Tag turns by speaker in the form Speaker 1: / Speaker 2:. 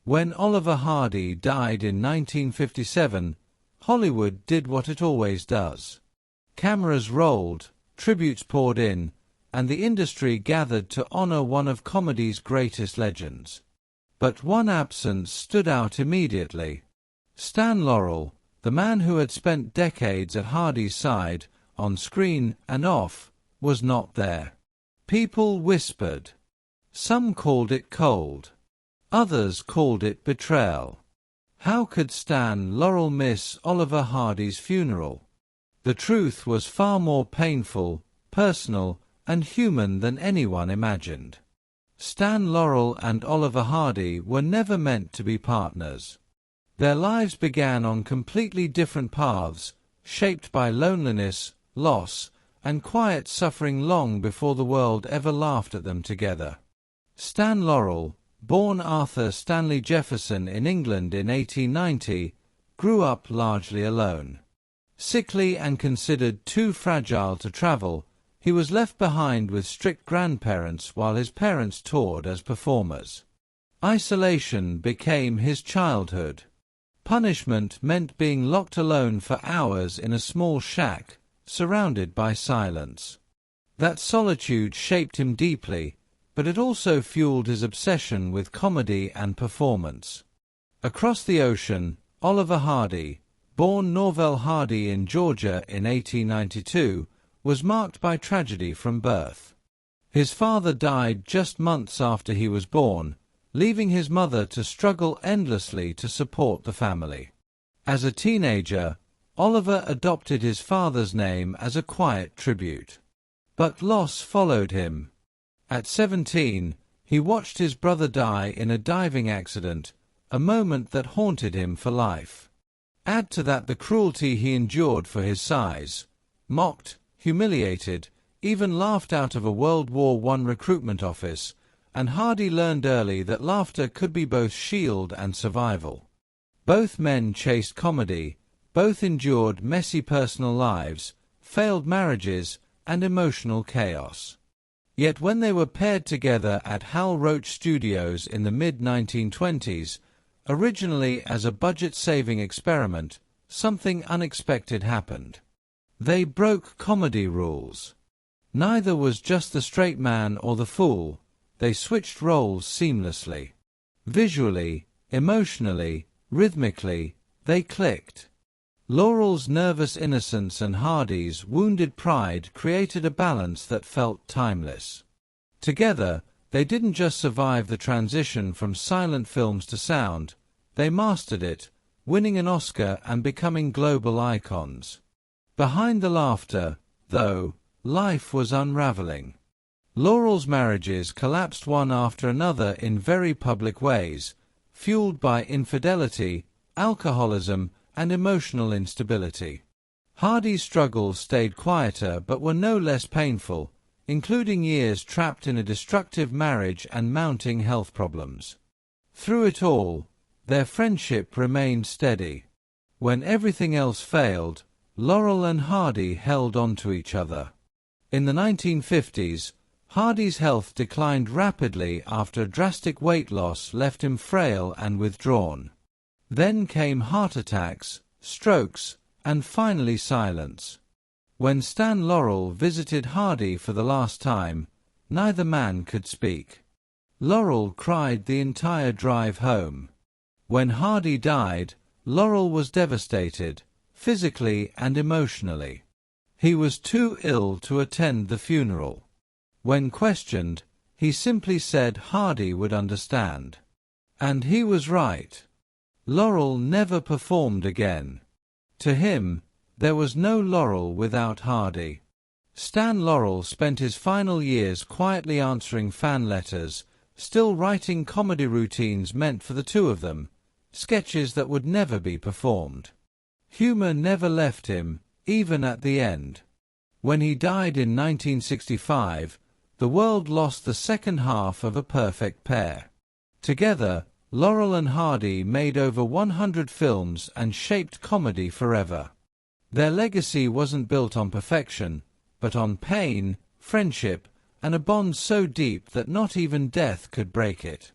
Speaker 1: When Oliver Hardy died in 1957, Hollywood did what it always does. Cameras rolled, tributes poured in, and the industry gathered to honor one of comedy's greatest legends. But one absence stood out immediately. Stan Laurel, the man who had spent decades at Hardy's side, on screen and off, was not there. People whispered. Some called it cold. Others called it betrayal. How could Stan Laurel miss Oliver Hardy's funeral? The truth was far more painful, personal, and human than anyone imagined. Stan Laurel and Oliver Hardy were never meant to be partners. Their lives began on completely different paths, shaped by loneliness, loss, and quiet suffering long before the world ever laughed at them together. Stan Laurel, born Arthur Stanley Jefferson in England in 1890, grew up largely alone. Sickly and considered too fragile to travel, he was left behind with strict grandparents while his parents toured as performers. Isolation became his childhood. Punishment meant being locked alone for hours in a small shack, surrounded by silence. That solitude shaped him deeply, but it also fueled his obsession with comedy and performance. Across the ocean, Oliver Hardy, born Laurel Hardy in Georgia in 1892, was marked by tragedy from birth. His father died just months after he was born, leaving his mother to struggle endlessly to support the family. As a teenager, Oliver adopted his father's name as a quiet tribute. But loss followed him. At 17, he watched his brother die in a diving accident, a moment that haunted him for life. Add to that the cruelty he endured for his size, mocked, humiliated, even laughed out of a World War I recruitment office, and Hardy learned early that laughter could be both shield and survival. Both men chased comedy, both endured messy personal lives, failed marriages, and emotional chaos. Yet when they were paired together at Hal Roach Studios in the mid-1920s, originally as a budget-saving experiment, something unexpected happened. They broke comedy rules. Neither was just the straight man or the fool. They switched roles seamlessly. Visually, emotionally, rhythmically, they clicked. Laurel's nervous innocence and Hardy's wounded pride created a balance that felt timeless. Together, they didn't just survive the transition from silent films to sound, they mastered it, winning an Oscar and becoming global icons. Behind the laughter, though, life was unraveling. Laurel's marriages collapsed one after another in very public ways, fueled by infidelity, alcoholism, and emotional instability. Hardy's struggles stayed quieter but were no less painful, including years trapped in a destructive marriage and mounting health problems. Through it all, their friendship remained steady. When everything else failed, Laurel and Hardy held on to each other. In the 1950s, Hardy's health declined rapidly after drastic weight loss left him frail and withdrawn. Then came heart attacks, strokes, and finally silence. When Stan Laurel visited Hardy for the last time, neither man could speak. Laurel cried the entire drive home. When Hardy died, Laurel was devastated, physically and emotionally. He was too ill to attend the funeral. When questioned, he simply said Hardy would understand. And he was right. Laurel never performed again. To him, there was no Laurel without Hardy. Stan Laurel spent his final years quietly answering fan letters, still writing comedy routines meant for the two of them, sketches that would never be performed. Humor never left him, even at the end. When he died in 1965, the world lost the second half of a perfect pair. Together, Laurel and Hardy made over 100 films and shaped comedy forever. Their legacy wasn't built on perfection, but on pain, friendship, and a bond so deep that not even death could break it.